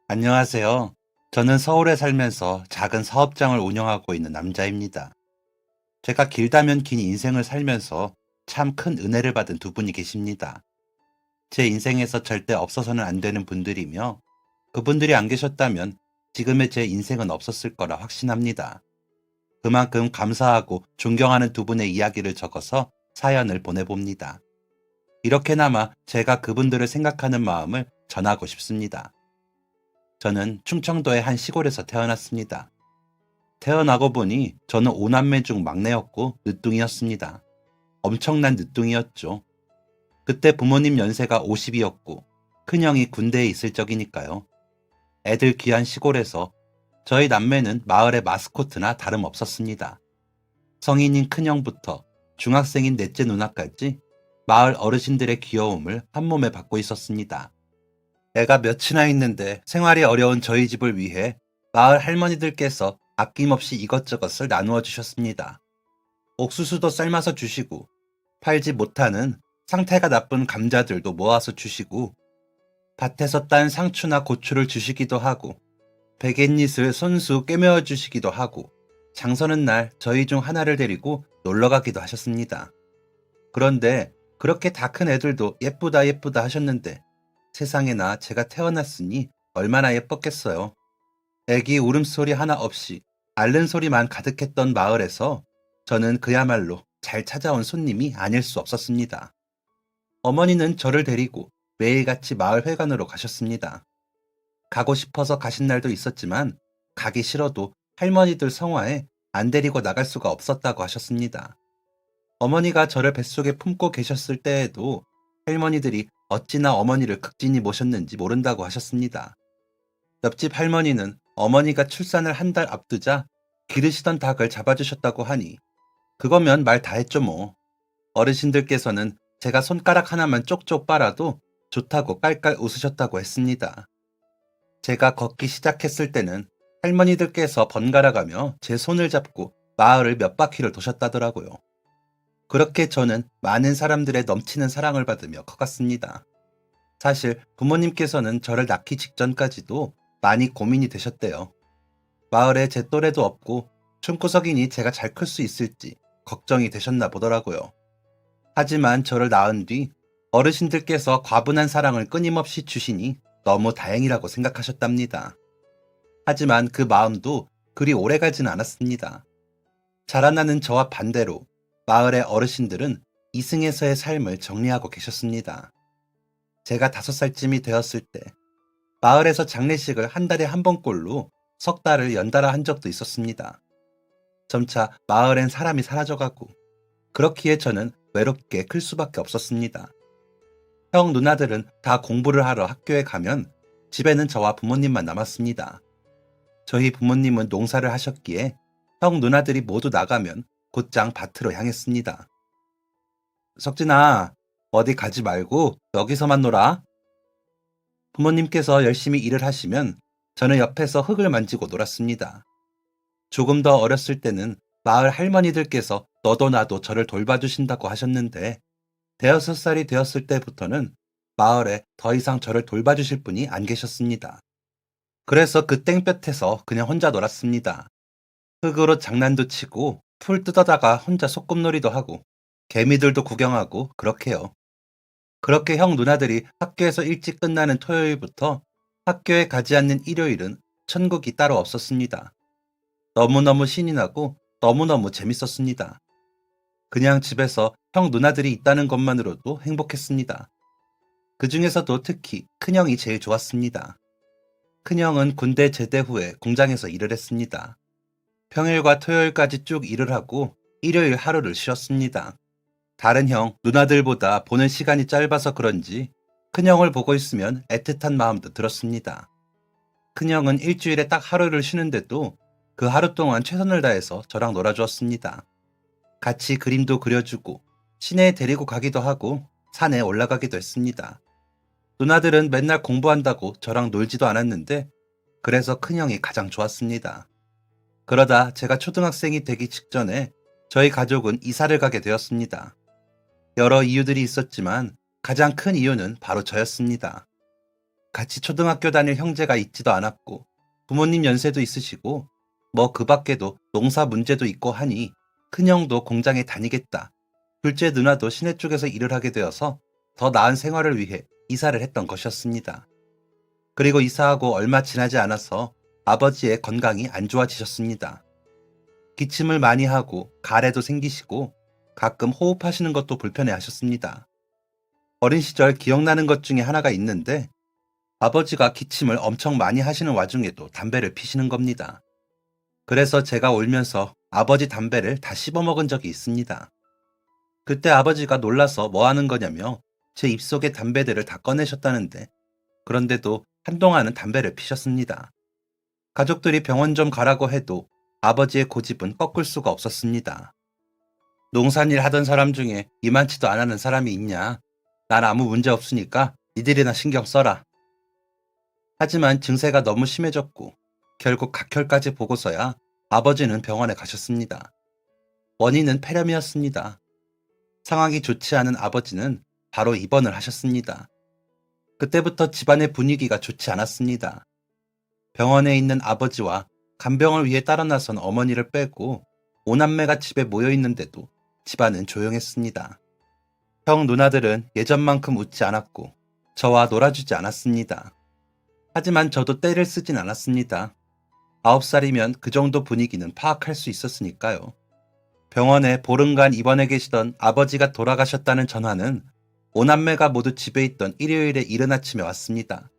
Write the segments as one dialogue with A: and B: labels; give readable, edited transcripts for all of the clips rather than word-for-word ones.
A: 안녕하세요. 저는 서울에 살면서 작은 사업장을 운영하고 있는 남자입니다. 제가 길다면 긴 인생을 살면서 참 큰 은혜를 받은 두 분이 계십니다. 제 인생에서 절대 없어서는 안 되는 분들이며 그분들이 안 계셨다면 지금의 제 인생은 없었을 거라 확신합니다. 그만큼 감사하고 존경하는 두 분의 이야기를 적어서 사연을 보내봅니다. 이렇게나마 제가 그분들을 생각하는 마음을 전하고 싶습니다. 저는 충청도의 한 시골에서 태어났습니다. 태어나고 보니 저는 오남매 중 막내였고 늦둥이였습니다. 엄청난 늦둥이였죠. 그때 부모님 연세가 50이었고 큰형이 군대에 있을 적이니까요. 애들 귀한 시골에서 저희 남매는 마을의 마스코트나 다름없었습니다. 성인인 큰형부터 중학생인 넷째 누나까지 마을 어르신들의 귀여움을 한몸에 받고 있었습니다. 애가 몇이나 있는데 생활이 어려운 저희 집을 위해 마을 할머니들께서 아낌없이 이것저것을 나누어 주셨습니다. 옥수수도 삶아서 주시고 팔지 못하는 상태가 나쁜 감자들도 모아서 주시고 밭에서 딴 상추나 고추를 주시기도 하고 베갯잎을 손수 꿰매어 주시기도 하고 장서는 날 저희 중 하나를 데리고 놀러 가기도 하셨습니다. 그런데 그렇게 다 큰 애들도 예쁘다 예쁘다 하셨는데 세상에나 제가 태어났으니 얼마나 예뻤겠어요. 애기 울음소리 하나 없이 앓는 소리만 가득했던 마을에서 저는 그야말로 잘 찾아온 손님이 아닐 수 없었습니다. 어머니는 저를 데리고 매일같이 마을 회관으로 가셨습니다. 가고 싶어서 가신 날도 있었지만 가기 싫어도 할머니들 성화에 안 데리고 나갈 수가 없었다고 하셨습니다. 어머니가 저를 뱃속에 품고 계셨을 때에도 할머니들이 어찌나 어머니를 극진히 모셨는지 모른다고 하셨습니다. 옆집 할머니는 어머니가 출산을 한 달 앞두자 기르시던 닭을 잡아주셨다고 하니 그거면 말 다 했죠 뭐. 어르신들께서는 제가 손가락 하나만 쪽쪽 빨아도 좋다고 깔깔 웃으셨다고 했습니다. 제가 걷기 시작했을 때는 할머니들께서 번갈아가며 제 손을 잡고 마을을 몇 바퀴를 도셨다더라고요. 그렇게 저는 많은 사람들의 넘치는 사랑을 받으며 커갔습니다. 사실 부모님께서는 저를 낳기 직전까지도 많이 고민이 되셨대요. 마을에 제 또래도 없고 춤구석이니 제가 잘 클 수 있을지 걱정이 되셨나 보더라고요. 하지만 저를 낳은 뒤 어르신들께서 과분한 사랑을 끊임없이 주시니 너무 다행이라고 생각하셨답니다. 하지만 그 마음도 그리 오래가진 않았습니다. 자라나는 저와 반대로 마을의 어르신들은 이승에서의 삶을 정리하고 계셨습니다. 제가 5살쯤이 되었을 때 마을에서 장례식을 한 달에 한 번꼴로 석 달을 연달아 한 적도 있었습니다. 점차 마을엔 사람이 사라져가고 그렇기에 저는 외롭게 클 수밖에 없었습니다. 형 누나들은 다 공부를 하러 학교에 가면 집에는 저와 부모님만 남았습니다. 저희 부모님은 농사를 하셨기에 형 누나들이 모두 나가면 곧장 밭으로 향했습니다. 석진아, 어디 가지 말고 여기서만 놀아. 부모님께서 열심히 일을 하시면 저는 옆에서 흙을 만지고 놀았습니다. 조금 더 어렸을 때는 마을 할머니들께서 너도 나도 저를 돌봐주신다고 하셨는데 5살이 되었을 때부터는 마을에 더 이상 저를 돌봐주실 분이 안 계셨습니다. 그래서 그 땡볕에서 그냥 혼자 놀았습니다. 흙으로 장난도 치고 풀 뜯어다가 혼자 소꿉놀이도 하고 개미들도 구경하고 그렇게요. 그렇게 형 누나들이 학교에서 일찍 끝나는 토요일부터 학교에 가지 않는 일요일은 천국이 따로 없었습니다. 너무너무 신이 나고 너무너무 재밌었습니다. 그냥 집에서 형 누나들이 있다는 것만으로도 행복했습니다. 그 중에서도 특히 큰형이 제일 좋았습니다. 큰형은 군대 제대 후에 공장에서 일을 했습니다. 평일과 토요일까지 쭉 일을 하고 일요일 하루를 쉬었습니다. 다른 형, 누나들보다 보는 시간이 짧아서 그런지 큰형을 보고 있으면 애틋한 마음도 들었습니다. 큰형은 일주일에 딱 하루를 쉬는데도 그 하루 동안 최선을 다해서 저랑 놀아주었습니다. 같이 그림도 그려주고 시내에 데리고 가기도 하고 산에 올라가기도 했습니다. 누나들은 맨날 공부한다고 저랑 놀지도 않았는데 그래서 큰형이 가장 좋았습니다. 그러다 제가 초등학생이 되기 직전에 저희 가족은 이사를 가게 되었습니다. 여러 이유들이 있었지만 가장 큰 이유는 바로 저였습니다. 같이 초등학교 다닐 형제가 있지도 않았고 부모님 연세도 있으시고 뭐 그 밖에도 농사 문제도 있고 하니 큰형도 공장에 다니겠다. 둘째 누나도 시내 쪽에서 일을 하게 되어서 더 나은 생활을 위해 이사를 했던 것이었습니다. 그리고 이사하고 얼마 지나지 않아서 아버지의 건강이 안 좋아지셨습니다. 기침을 많이 하고 가래도 생기시고 가끔 호흡하시는 것도 불편해 하셨습니다. 어린 시절 기억나는 것 중에 하나가 있는데 아버지가 기침을 엄청 많이 하시는 와중에도 담배를 피시는 겁니다. 그래서 제가 울면서 아버지 담배를 다 씹어먹은 적이 있습니다. 그때 아버지가 놀라서 뭐 하는 거냐며 제 입속에 담배들을 다 꺼내셨다는데 그런데도 한동안은 담배를 피셨습니다. 가족들이 병원 좀 가라고 해도 아버지의 고집은 꺾을 수가 없었습니다. 농산일 하던 사람 중에 이만치도 안 하는 사람이 있냐? 난 아무 문제 없으니까 니들이나 신경 써라. 하지만 증세가 너무 심해졌고 결국 각혈까지 보고서야 아버지는 병원에 가셨습니다. 원인은 폐렴이었습니다. 상황이 좋지 않은 아버지는 바로 입원을 하셨습니다. 그때부터 집안의 분위기가 좋지 않았습니다. 병원에 있는 아버지와 간병을 위해 따라 나선 어머니를 빼고 오남매가 집에 모여 있는데도 집안은 조용했습니다. 형 누나들은 예전만큼 웃지 않았고 저와 놀아주지 않았습니다. 하지만 저도 떼를 쓰진 않았습니다. 9살이면 그 정도 분위기는 파악할 수 있었으니까요. 병원에 보름간 입원해 계시던 아버지가 돌아가셨다는 전화는 오남매가 모두 집에 있던 일요일에 이른 아침에 왔습니다.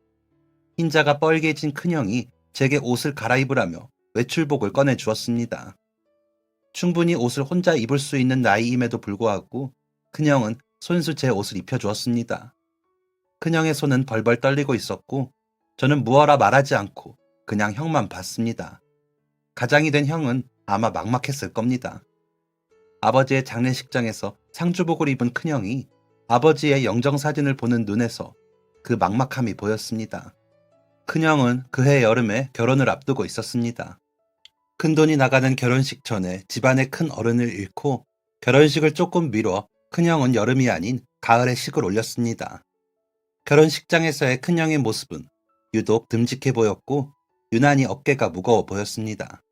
A: 흰자가 뻘개진 큰형이 제게 옷을 갈아입으라며 외출복을 꺼내 주었습니다. 충분히 옷을 혼자 입을 수 있는 나이임에도 불구하고 큰형은 손수 제 옷을 입혀주었습니다. 큰형의 손은 벌벌 떨리고 있었고 저는 무어라 말하지 않고 그냥 형만 봤습니다. 가장이 된 형은 아마 막막했을 겁니다. 아버지의 장례식장에서 상주복을 입은 큰형이 아버지의 영정사진을 보는 눈에서 그 막막함이 보였습니다. 큰형은 그해 여름에 결혼을 앞두고 있었습니다. 큰돈이 나가는 결혼식 전에 집안의 큰 어른을 잃고 결혼식을 조금 미뤄 큰형은 여름이 아닌 가을에 식을 올렸습니다. 결혼식장에서의 큰형의 모습은 유독 듬직해 보였고 유난히 어깨가 무거워 보였습니다.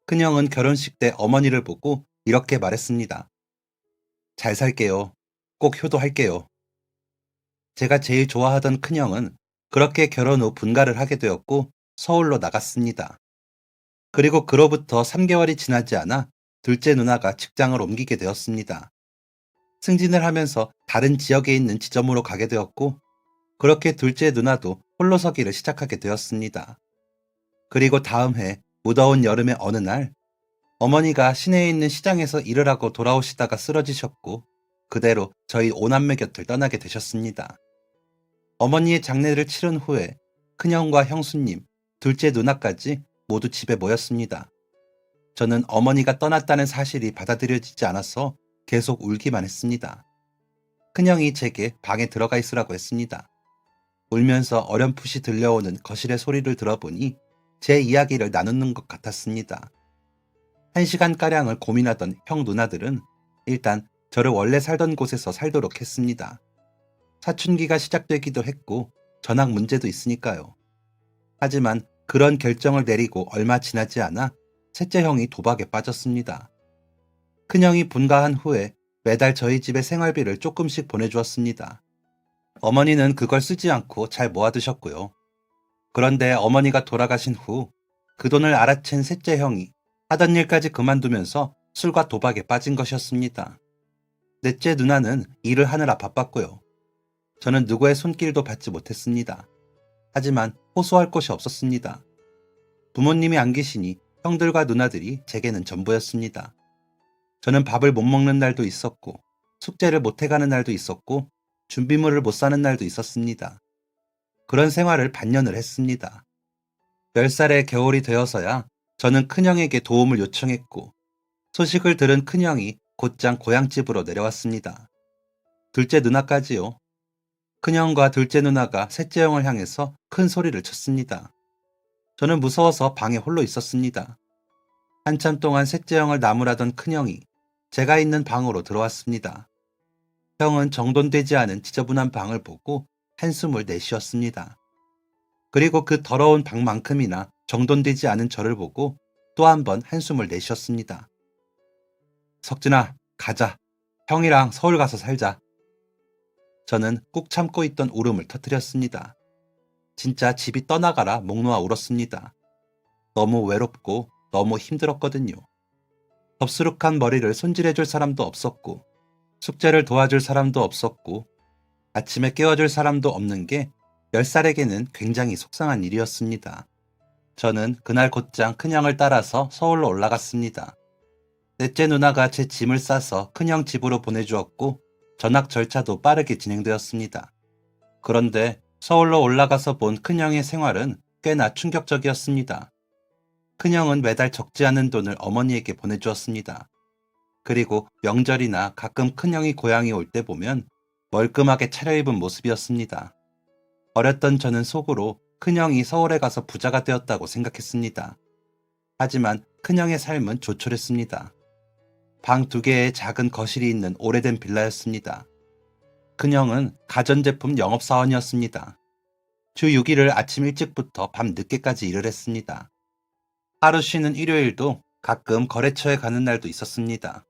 A: 큰형은 결혼식 때 어머니를 보고 이렇게 말했습니다. 잘 살게요. 꼭 효도할게요. 제가 제일 좋아하던 큰형은 그렇게 결혼 후 분가를 하게 되었고 서울로 나갔습니다. 그리고 그로부터 3개월이 지나지 않아 둘째 누나가 직장을 옮기게 되었습니다. 승진을 하면서 다른 지역에 있는 지점으로 가게 되었고 그렇게 둘째 누나도 홀로 서기를 시작하게 되었습니다. 그리고 다음 해 무더운 여름의 어느 날 어머니가 시내에 있는 시장에서 일을 하고 돌아오시다가 쓰러지셨고 그대로 저희 오남매 곁을 떠나게 되셨습니다. 어머니의 장례를 치른 후에 큰형과 형수님, 둘째 누나까지 모두 집에 모였습니다. 저는 어머니가 떠났다는 사실이 받아들여지지 않아서 계속 울기만 했습니다. 큰형이 제게 방에 들어가 있으라고 했습니다. 울면서 어렴풋이 들려오는 거실의 소리를 들어보니 제 이야기를 나누는 것 같았습니다. 1시간가량을 고민하던 형 누나들은 일단 저를 원래 살던 곳에서 살도록 했습니다. 사춘기가 시작되기도 했고 전학 문제도 있으니까요. 하지만 그런 결정을 내리고 얼마 지나지 않아 셋째 형이 도박에 빠졌습니다. 큰형이 분가한 후에 매달 저희 집에 생활비를 조금씩 보내주었습니다. 어머니는 그걸 쓰지 않고 잘 모아두셨고요. 그런데 어머니가 돌아가신 후 그 돈을 알아챈 셋째 형이 하던 일까지 그만두면서 술과 도박에 빠진 것이었습니다. 넷째 누나는 일을 하느라 바빴고요. 저는 누구의 손길도 받지 못했습니다. 하지만 호소할 곳이 없었습니다. 부모님이 안 계시니 형들과 누나들이 제게는 전부였습니다. 저는 밥을 못 먹는 날도 있었고 숙제를 못 해가는 날도 있었고 준비물을 못 사는 날도 있었습니다. 그런 생활을 반년을 했습니다. 10살의 겨울이 되어서야 저는 큰형에게 도움을 요청했고 소식을 들은 큰형이 곧장 고향집으로 내려왔습니다. 둘째 누나까지요. 큰형과 둘째 누나가 셋째 형을 향해서 큰 소리를 쳤습니다. 저는 무서워서 방에 홀로 있었습니다. 한참 동안 셋째 형을 나무라던 큰형이 제가 있는 방으로 들어왔습니다. 형은 정돈되지 않은 지저분한 방을 보고 한숨을 내쉬었습니다. 그리고 그 더러운 방만큼이나 정돈되지 않은 저를 보고 또 한 번 한숨을 내쉬었습니다. 석진아, 가자. 형이랑 서울 가서 살자. 저는 꾹 참고 있던 울음을 터뜨렸습니다. 진짜 집이 떠나가라 목 놓아 울었습니다. 너무 외롭고 너무 힘들었거든요. 덥수룩한 머리를 손질해줄 사람도 없었고, 숙제를 도와줄 사람도 없었고, 아침에 깨워줄 사람도 없는 게 10살에게는 굉장히 속상한 일이었습니다. 저는 그날 곧장 큰형을 따라서 서울로 올라갔습니다. 넷째 누나가 제 짐을 싸서 큰형 집으로 보내주었고, 전학 절차도 빠르게 진행되었습니다. 그런데 서울로 올라가서 본 큰형의 생활은 꽤나 충격적이었습니다. 큰형은 매달 적지 않은 돈을 어머니에게 보내주었습니다. 그리고 명절이나 가끔 큰형이 고향에 올 때 보면 멀끔하게 차려입은 모습이었습니다. 어렸던 저는 속으로 큰형이 서울에 가서 부자가 되었다고 생각했습니다. 하지만 큰형의 삶은 조촐했습니다. 방 2개의 작은 거실이 있는 오래된 빌라였습니다. 큰형은 가전제품 영업사원이었습니다. 주 6일을 아침 일찍부터 밤 늦게까지 일을 했습니다. 하루 쉬는 일요일도 가끔 거래처에 가는 날도 있었습니다.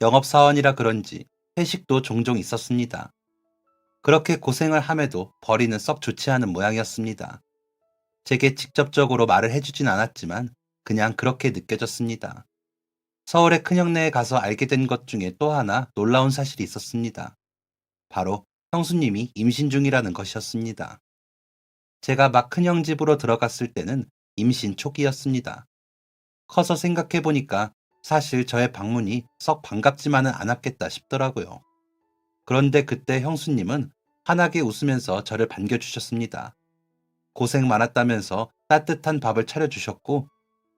A: 영업사원이라 그런지 회식도 종종 있었습니다. 그렇게 고생을 함에도 벌이는 썩 좋지 않은 모양이었습니다. 제게 직접적으로 말을 해주진 않았지만 그냥 그렇게 느껴졌습니다. 서울의 큰형네에 가서 알게 된 것 중에 또 하나 놀라운 사실이 있었습니다. 바로 형수님이 임신 중이라는 것이었습니다. 제가 막 큰형 집으로 들어갔을 때는 임신 초기였습니다. 커서 생각해보니까 사실 저의 방문이 썩 반갑지만은 않았겠다 싶더라고요. 그런데 그때 형수님은 환하게 웃으면서 저를 반겨주셨습니다. 고생 많았다면서 따뜻한 밥을 차려주셨고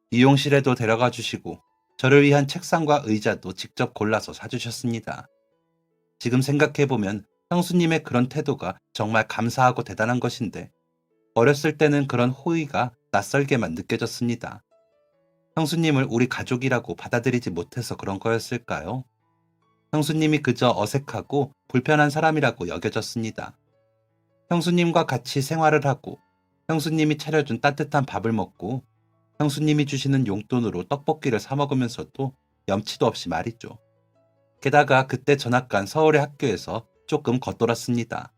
A: 미용실에도 데려가 주시고 저를 위한 책상과 의자도 직접 골라서 사주셨습니다. 지금 생각해보면 형수님의 그런 태도가 정말 감사하고 대단한 것인데 어렸을 때는 그런 호의가 낯설게만 느껴졌습니다. 형수님을 우리 가족이라고 받아들이지 못해서 그런 거였을까요? 형수님이 그저 어색하고 불편한 사람이라고 여겨졌습니다. 형수님과 같이 생활을 하고 형수님이 차려준 따뜻한 밥을 먹고 형수님이 주시는 용돈으로 떡볶이를 사 먹으면서도 염치도 없이 말이죠. 게다가 그때 전학 간 서울의 학교에서 조금 겉돌았습니다.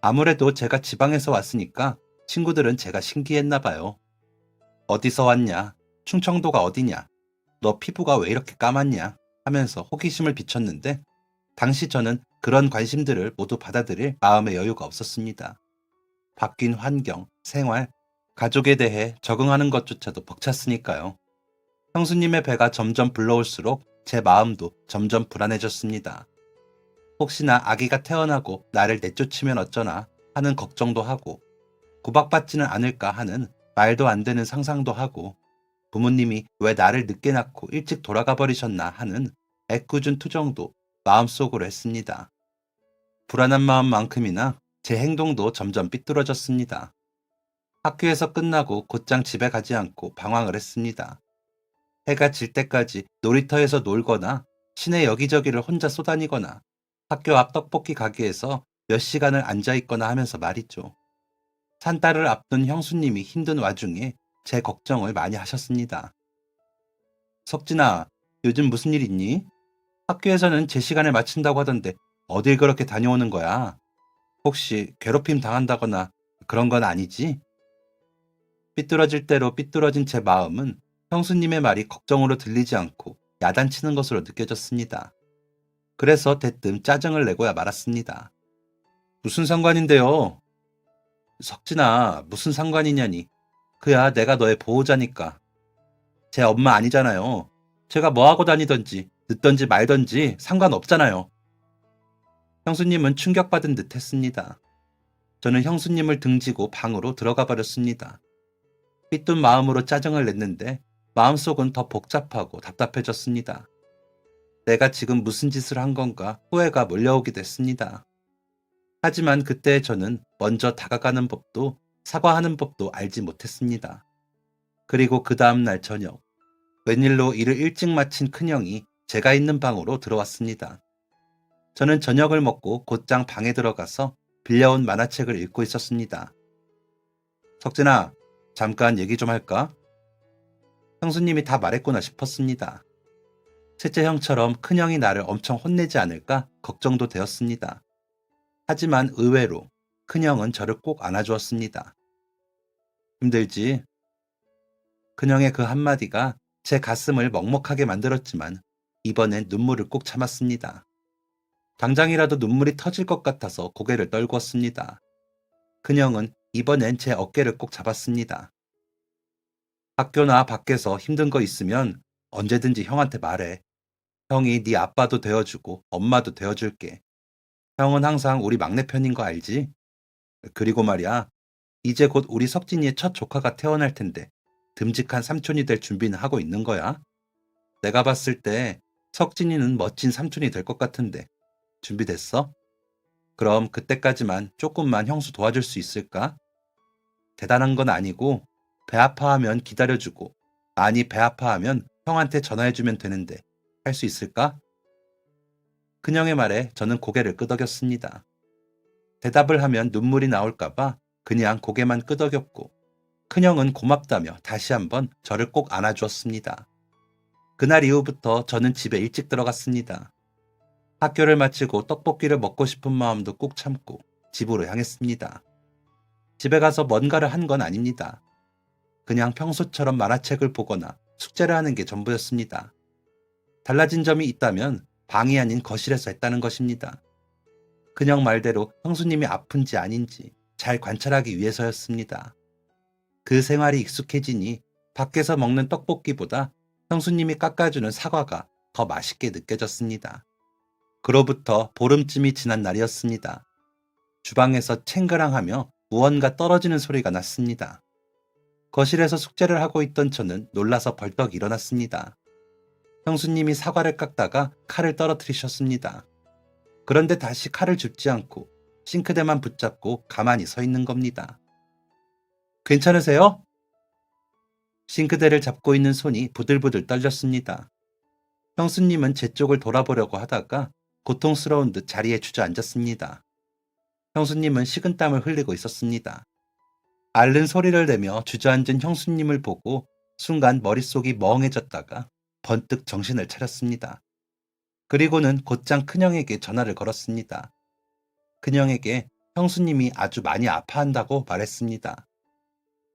A: 아무래도 제가 지방에서 왔으니까 친구들은 제가 신기했나 봐요. 어디서 왔냐? 충청도가 어디냐? 너 피부가 왜 이렇게 까맣냐? 하면서 호기심을 비쳤는데 당시 저는 그런 관심들을 모두 받아들일 마음의 여유가 없었습니다. 바뀐 환경, 생활, 가족에 대해 적응하는 것조차도 벅찼으니까요. 형수님의 배가 점점 불러올수록 제 마음도 점점 불안해졌습니다. 혹시나 아기가 태어나고 나를 내쫓으면 어쩌나 하는 걱정도 하고 구박받지는 않을까 하는 말도 안 되는 상상도 하고 부모님이 왜 나를 늦게 낳고 일찍 돌아가 버리셨나 하는 애꿎은 투정도 마음속으로 했습니다. 불안한 마음만큼이나 제 행동도 점점 삐뚤어졌습니다. 학교에서 끝나고 곧장 집에 가지 않고 방황을 했습니다. 해가 질 때까지 놀이터에서 놀거나 시내 여기저기를 혼자 쏘다니거나 학교 앞 떡볶이 가게에서 몇 시간을 앉아있거나 하면서 말이죠. 산딸을 앞둔 형수님이 힘든 와중에 제 걱정을 많이 하셨습니다. 석진아, 요즘 무슨 일 있니? 학교에서는 제 시간에 마친다고 하던데 어딜 그렇게 다녀오는 거야? 혹시 괴롭힘 당한다거나 그런 건 아니지? 삐뚤어질 대로 삐뚤어진 제 마음은 형수님의 말이 걱정으로 들리지 않고 야단치는 것으로 느껴졌습니다. 그래서 대뜸 짜증을 내고야 말았습니다. 무슨 상관인데요? 석진아, 무슨 상관이냐니. 그야 내가 너의 보호자니까. 제 엄마 아니잖아요. 제가 뭐하고 다니던지 늦던지 말던지 상관없잖아요. 형수님은 충격받은 듯 했습니다. 저는 형수님을 등지고 방으로 들어가 버렸습니다. 삐뚤 마음으로 짜증을 냈는데 마음속은 더 복잡하고 답답해졌습니다. 내가 지금 무슨 짓을 한 건가 후회가 몰려오기도 했습니다. 하지만 그때 저는 먼저 다가가는 법도 사과하는 법도 알지 못했습니다. 그리고 그 다음날 저녁, 웬일로 일을 일찍 마친 큰형이 제가 있는 방으로 들어왔습니다. 저는 저녁을 먹고 곧장 방에 들어가서 빌려온 만화책을 읽고 있었습니다. 석진아, 잠깐 얘기 좀 할까? 형수님이 다 말했구나 싶었습니다. 셋째 형처럼 큰형이 나를 엄청 혼내지 않을까 걱정도 되었습니다. 하지만 의외로 큰형은 저를 꼭 안아주었습니다. 힘들지? 큰형의 그 한마디가 제 가슴을 먹먹하게 만들었지만 이번엔 눈물을 꼭 참았습니다. 당장이라도 눈물이 터질 것 같아서 고개를 떨구었습니다. 큰형은 이번엔 제 어깨를 꼭 잡았습니다. 학교나 밖에서 힘든 거 있으면 언제든지 형한테 말해. 형이 네 아빠도 되어주고 엄마도 되어줄게. 형은 항상 우리 막내 편인 거 알지? 그리고 말이야, 이제 곧 우리 석진이의 첫 조카가 태어날 텐데 듬직한 삼촌이 될 준비는 하고 있는 거야. 내가 봤을 때 석진이는 멋진 삼촌이 될 것 같은데 준비됐어? 그럼 그때까지만 조금만 형수 도와줄 수 있을까? 대단한 건 아니고 배 아파하면 기다려주고 많이 배 아파하면 형한테 전화해주면 되는데 할 수 있을까? 큰형의 말에 저는 고개를 끄덕였습니다. 대답을 하면 눈물이 나올까봐 그냥 고개만 끄덕였고 큰형은 고맙다며 다시 한번 저를 꼭 안아주었습니다. 그날 이후부터 저는 집에 일찍 들어갔습니다. 학교를 마치고 떡볶이를 먹고 싶은 마음도 꾹 참고 집으로 향했습니다. 집에 가서 뭔가를 한 건 아닙니다. 그냥 평소처럼 만화책을 보거나 숙제를 하는 게 전부였습니다. 달라진 점이 있다면 방이 아닌 거실에서 했다는 것입니다. 그냥 말대로 형수님이 아픈지 아닌지 잘 관찰하기 위해서였습니다. 그 생활이 익숙해지니 밖에서 먹는 떡볶이보다 형수님이 깎아주는 사과가 더 맛있게 느껴졌습니다. 그로부터 보름쯤이 지난 날이었습니다. 주방에서 챙그랑하며 무언가 떨어지는 소리가 났습니다. 거실에서 숙제를 하고 있던 저는 놀라서 벌떡 일어났습니다. 형수님이 사과를 깎다가 칼을 떨어뜨리셨습니다. 그런데 다시 칼을 줍지 않고 싱크대만 붙잡고 가만히 서 있는 겁니다. 괜찮으세요? 싱크대를 잡고 있는 손이 부들부들 떨렸습니다. 형수님은 제 쪽을 돌아보려고 하다가 고통스러운 듯 자리에 주저앉았습니다. 형수님은 식은땀을 흘리고 있었습니다. 앓는 소리를 내며 주저앉은 형수님을 보고 순간 머릿속이 멍해졌다가 번뜩 정신을 차렸습니다. 그리고는 곧장 큰형에게 전화를 걸었습니다. 큰형에게 형수님이 아주 많이 아파한다고 말했습니다.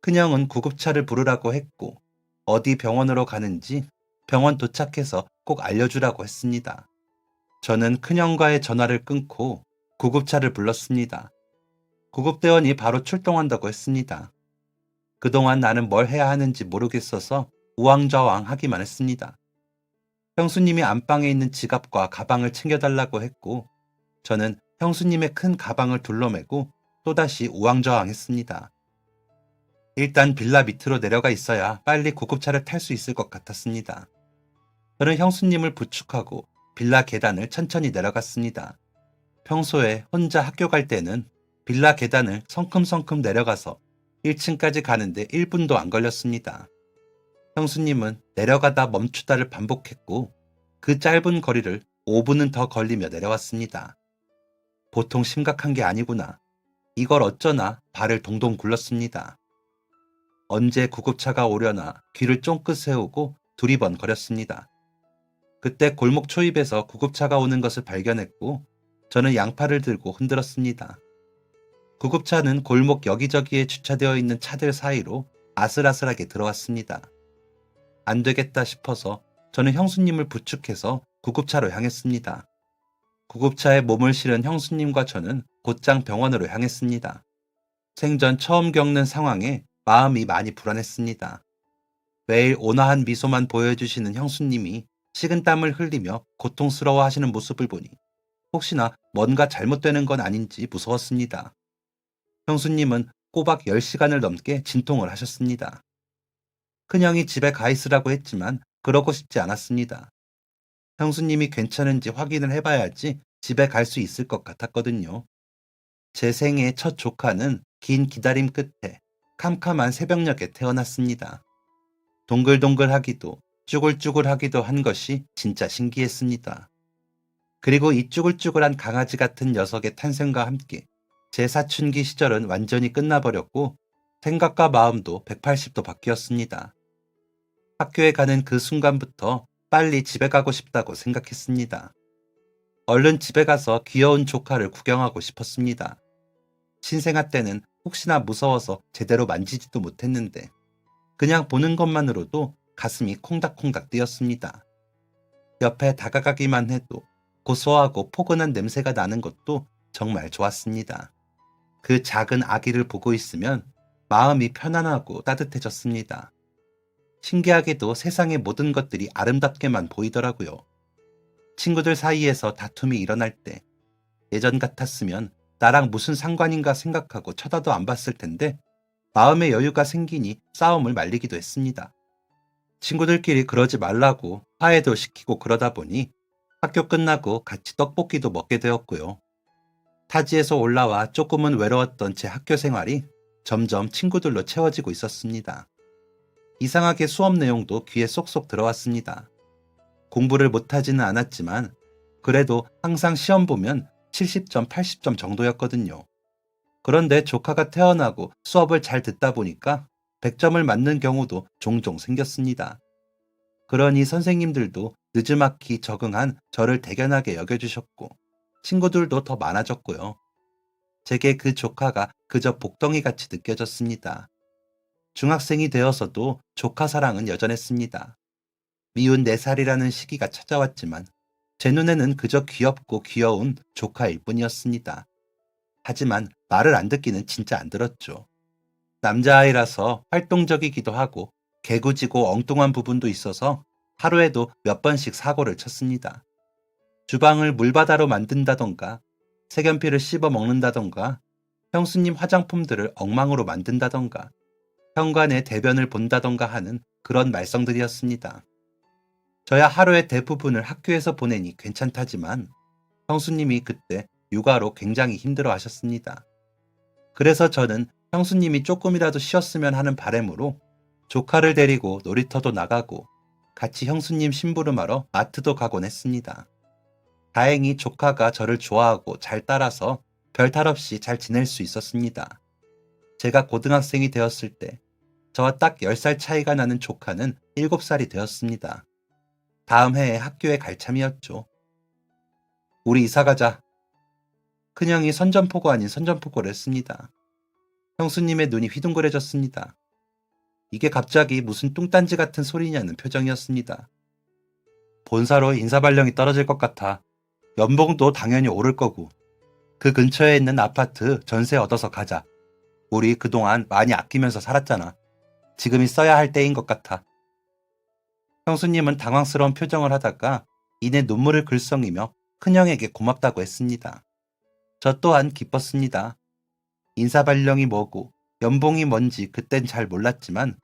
A: 큰형은 구급차를 부르라고 했고 어디 병원으로 가는지 병원 도착해서 꼭 알려주라고 했습니다. 저는 큰형과의 전화를 끊고 구급차를 불렀습니다. 구급대원이 바로 출동한다고 했습니다. 그동안 나는 뭘 해야 하는지 모르겠어서 우왕좌왕 하기만 했습니다. 형수님이 안방에 있는 지갑과 가방을 챙겨달라고 했고 저는 형수님의 큰 가방을 둘러매고 또다시 우왕좌왕했습니다. 일단 빌라 밑으로 내려가 있어야 빨리 구급차를 탈 수 있을 것 같았습니다. 저는 형수님을 부축하고 빌라 계단을 천천히 내려갔습니다. 평소에 혼자 학교 갈 때는 빌라 계단을 성큼성큼 내려가서 1층까지 가는데 1분도 안 걸렸습니다. 형수님은 내려가다 멈추다를 반복했고 그 짧은 거리를 5분은 더 걸리며 내려왔습니다. 보통 심각한 게 아니구나. 이걸 어쩌나 발을 동동 굴렀습니다. 언제 구급차가 오려나 귀를 쫑긋 세우고 두리번거렸습니다. 그때 골목 초입에서 구급차가 오는 것을 발견했고 저는 양팔을 들고 흔들었습니다. 구급차는 골목 여기저기에 주차되어 있는 차들 사이로 아슬아슬하게 들어왔습니다. 안 되겠다 싶어서 저는 형수님을 부축해서 구급차로 향했습니다. 구급차에 몸을 실은 형수님과 저는 곧장 병원으로 향했습니다. 생전 처음 겪는 상황에 마음이 많이 불안했습니다. 매일 온화한 미소만 보여주시는 형수님이 식은땀을 흘리며 고통스러워 하시는 모습을 보니 혹시나 뭔가 잘못되는 건 아닌지 무서웠습니다. 형수님은 꼬박 10시간을 넘게 진통을 하셨습니다. 큰형이 집에 가 있으라고 했지만 그러고 싶지 않았습니다. 형수님이 괜찮은지 확인을 해봐야지 집에 갈 수 있을 것 같았거든요. 제 생애 첫 조카는 긴 기다림 끝에 캄캄한 새벽녘에 태어났습니다. 동글동글하기도 쭈글쭈글하기도 한 것이 진짜 신기했습니다. 그리고 이 쭈글쭈글한 강아지 같은 녀석의 탄생과 함께 제 사춘기 시절은 완전히 끝나버렸고 생각과 마음도 180도 바뀌었습니다. 학교에 가는 그 순간부터 빨리 집에 가고 싶다고 생각했습니다. 얼른 집에 가서 귀여운 조카를 구경하고 싶었습니다. 신생아 때는 혹시나 무서워서 제대로 만지지도 못했는데 그냥 보는 것만으로도 가슴이 콩닥콩닥 뛰었습니다. 옆에 다가가기만 해도 고소하고 포근한 냄새가 나는 것도 정말 좋았습니다. 그 작은 아기를 보고 있으면 마음이 편안하고 따뜻해졌습니다. 신기하게도 세상의 모든 것들이 아름답게만 보이더라고요. 친구들 사이에서 다툼이 일어날 때 예전 같았으면 나랑 무슨 상관인가 생각하고 쳐다도 안 봤을 텐데 마음의 여유가 생기니 싸움을 말리기도 했습니다. 친구들끼리 그러지 말라고 화해도 시키고 그러다 보니 학교 끝나고 같이 떡볶이도 먹게 되었고요. 타지에서 올라와 조금은 외로웠던 제 학교 생활이 점점 친구들로 채워지고 있었습니다. 이상하게 수업 내용도 귀에 쏙쏙 들어왔습니다. 공부를 못하지는 않았지만 그래도 항상 시험 보면 70점, 80점 정도였거든요. 그런데 조카가 태어나고 수업을 잘 듣다 보니까 100점을 맞는 경우도 종종 생겼습니다. 그러니 선생님들도 느지막이 적응한 저를 대견하게 여겨주셨고 친구들도 더 많아졌고요. 제게 그 조카가 그저 복덩이같이 느껴졌습니다. 중학생이 되어서도 조카 사랑은 여전했습니다. 미운 4살이라는 시기가 찾아왔지만 제 눈에는 그저 귀엽고 귀여운 조카일 뿐이었습니다. 하지만 말을 안 듣기는 진짜 안 들었죠. 남자아이라서 활동적이기도 하고 개구지고 엉뚱한 부분도 있어서 하루에도 몇 번씩 사고를 쳤습니다. 주방을 물바다로 만든다던가 색연필을 씹어 먹는다던가 형수님 화장품들을 엉망으로 만든다던가 현관에 대변을 본다던가 하는 그런 말썽들이었습니다. 저야 하루의 대부분을 학교에서 보내니 괜찮다지만 형수님이 그때 육아로 굉장히 힘들어 하셨습니다. 그래서 저는 형수님이 조금이라도 쉬었으면 하는 바람으로 조카를 데리고 놀이터도 나가고 같이 형수님 심부름하러 마트도 가곤 했습니다. 다행히 조카가 저를 좋아하고 잘 따라서 별탈 없이 잘 지낼 수 있었습니다. 제가 고등학생이 되었을 때 저와 딱 10살 차이가 나는 조카는 7살이 되었습니다. 다음 해에 학교에 갈 참이었죠. 우리 이사 가자. 큰형이 선전포고 아닌 선전포고를 했습니다. 형수님의 눈이 휘둥그레졌습니다. 이게 갑자기 무슨 뚱딴지 같은 소리냐는 표정이었습니다. 본사로 인사발령이 떨어질 것 같아. 연봉도 당연히 오를 거고. 그 근처에 있는 아파트 전세 얻어서 가자. 우리 그동안 많이 아끼면서 살았잖아. 지금이 써야 할 때인 것 같아. 형수님은 당황스러운 표정을 하다가 이내 눈물을 글썽이며 큰형에게 고맙다고 했습니다. 저 또한 기뻤습니다. 인사발령이 뭐고 연봉이 뭔지 그땐 잘 몰랐지만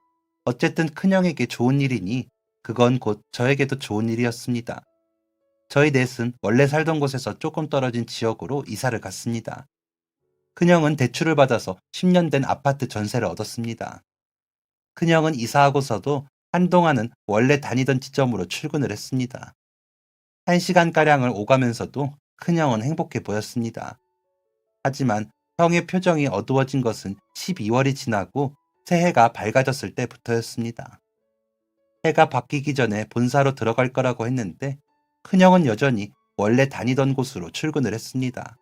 A: 어쨌든 큰형에게 좋은 일이니 그건 곧 저에게도 좋은 일이었습니다. 저희 넷은 원래 살던 곳에서 조금 떨어진 지역으로 이사를 갔습니다. 큰형은 대출을 받아서 10년 된 아파트 전세를 얻었습니다. 큰형은 이사하고서도 한동안은 원래 다니던 지점으로 출근을 했습니다. 1시간가량을 오가면서도 큰형은 행복해 보였습니다. 하지만 형의 표정이 어두워진 것은 12월이 지나고 새해가 밝아졌을 때부터였습니다. 해가 바뀌기 전에 본사로 들어갈 거라고 했는데 큰형은 여전히 원래 다니던 곳으로 출근을 했습니다.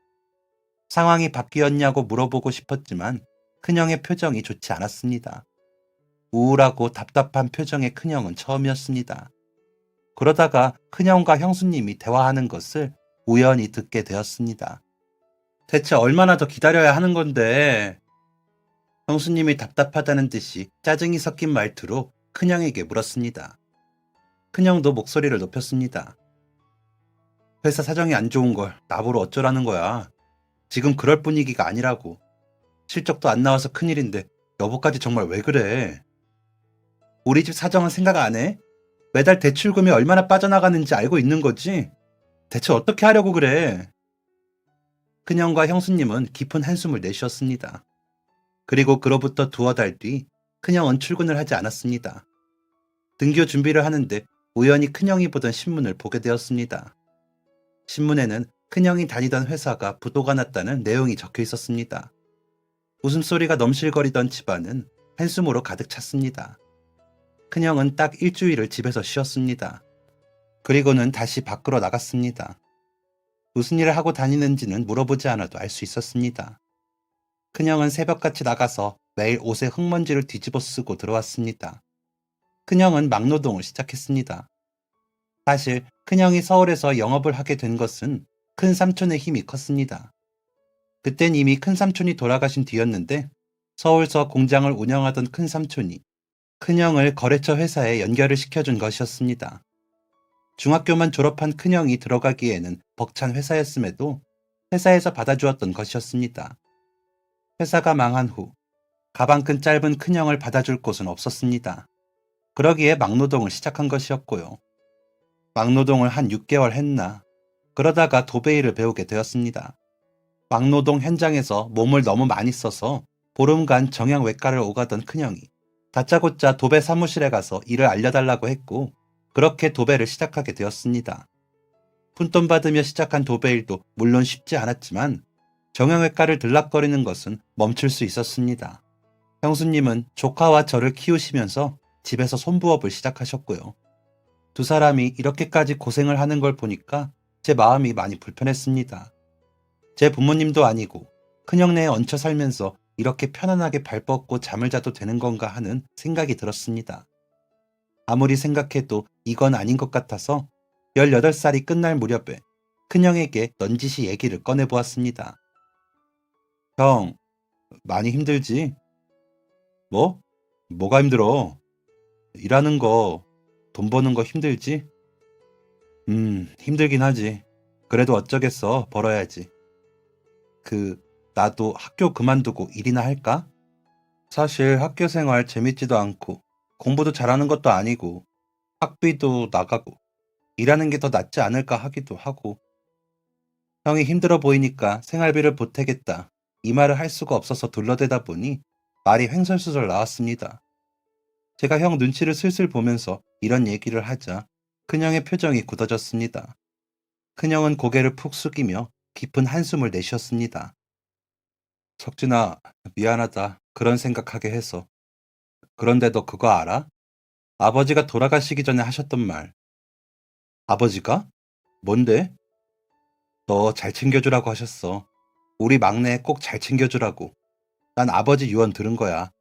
A: 상황이 바뀌었냐고 물어보고 싶었지만 큰형의 표정이 좋지 않았습니다. 우울하고 답답한 표정의 큰형은 처음이었습니다. 그러다가 큰형과 형수님이 대화하는 것을 우연히 듣게 되었습니다. 대체 얼마나 더 기다려야 하는 건데? 형수님이 답답하다는 듯이 짜증이 섞인 말투로 큰형에게 물었습니다. 큰형도 목소리를 높였습니다. 회사 사정이 안 좋은 걸 나보러 어쩌라는 거야. 지금 그럴 분위기가 아니라고. 실적도 안 나와서 큰일인데 여보까지 정말 왜 그래? 우리 집 사정은 생각 안 해? 매달 대출금이 얼마나 빠져나가는지 알고 있는 거지? 대체 어떻게 하려고 그래? 큰형과 형수님은 깊은 한숨을 내쉬었습니다. 그리고 그로부터 두어 달 뒤 큰형은 출근을 하지 않았습니다. 등교 준비를 하는데 우연히 큰형이 보던 신문을 보게 되었습니다. 신문에는 큰형이 다니던 회사가 부도가 났다는 내용이 적혀 있었습니다. 웃음소리가 넘실거리던 집안은 한숨으로 가득 찼습니다. 큰형은 딱 일주일을 집에서 쉬었습니다. 그리고는 다시 밖으로 나갔습니다. 무슨 일을 하고 다니는지는 물어보지 않아도 알 수 있었습니다. 큰형은 새벽같이 나가서 매일 옷에 흙먼지를 뒤집어 쓰고 들어왔습니다. 큰형은 막노동을 시작했습니다. 사실 큰형이 서울에서 영업을 하게 된 것은 큰 삼촌의 힘이 컸습니다. 그땐 이미 큰 삼촌이 돌아가신 뒤였는데 서울서 공장을 운영하던 큰 삼촌이 큰형을 거래처 회사에 연결을 시켜준 것이었습니다. 중학교만 졸업한 큰형이 들어가기에는 벅찬 회사였음에도 회사에서 받아주었던 것이었습니다. 회사가 망한 후 가방끈 짧은 큰형을 받아줄 곳은 없었습니다. 그러기에 막노동을 시작한 것이었고요. 막노동을 한 6개월 했나 그러다가 도배일을 배우게 되었습니다. 막노동 현장에서 몸을 너무 많이 써서 보름간 정형외과를 오가던 큰형이 다짜고짜 도배 사무실에 가서 일을 알려달라고 했고 그렇게 도배를 시작하게 되었습니다. 푼돈 받으며 시작한 도배일도 물론 쉽지 않았지만 정형외과를 들락거리는 것은 멈출 수 있었습니다. 형수님은 조카와 저를 키우시면서 집에서 손부업을 시작하셨고요. 두 사람이 이렇게까지 고생을 하는 걸 보니까 제 마음이 많이 불편했습니다. 제 부모님도 아니고 큰형네에 얹혀 살면서 이렇게 편안하게 발 뻗고 잠을 자도 되는 건가 하는 생각이 들었습니다. 아무리 생각해도 이건 아닌 것 같아서 18살이 끝날 무렵에 큰형에게 넌지시 얘기를 꺼내보았습니다. 형, 많이 힘들지? 뭐? 뭐가 힘들어? 일하는 거, 돈 버는 거 힘들지? 힘들긴 하지. 그래도 어쩌겠어, 벌어야지. 나도 학교 그만두고 일이나 할까? 사실 학교 생활 재밌지도 않고, 공부도 잘하는 것도 아니고, 학비도 나가고, 일하는 게 더 낫지 않을까 하기도 하고, 형이 힘들어 보이니까 생활비를 보태겠다. 이 말을 할 수가 없어서 둘러대다 보니 말이 횡설수설 나왔습니다. 제가 형 눈치를 슬슬 보면서 이런 얘기를 하자 큰형의 표정이 굳어졌습니다. 큰형은 고개를 푹 숙이며 깊은 한숨을 내쉬었습니다. 석진아, 미안하다. 그런 생각하게 해서. 그런데 너 그거 알아? 아버지가 돌아가시기 전에 하셨던 말. 아버지가? 뭔데? 너 잘 챙겨주라고 하셨어. 우리 막내 꼭 잘 챙겨주라고. 난 아버지 유언 들은 거야.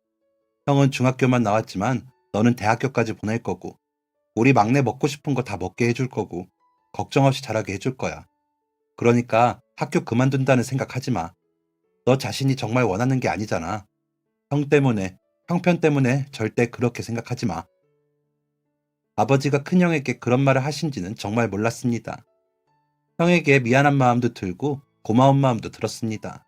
A: 형은 중학교만 나왔지만 너는 대학교까지 보낼 거고 우리 막내 먹고 싶은 거 다 먹게 해줄 거고 걱정 없이 자라게 해줄 거야. 그러니까 학교 그만둔다는 생각하지 마. 너 자신이 정말 원하는 게 아니잖아. 형 때문에, 형편 때문에 절대 그렇게 생각하지 마. 아버지가 큰형에게 그런 말을 하신지는 정말 몰랐습니다. 형에게 미안한 마음도 들고 고마운 마음도 들었습니다.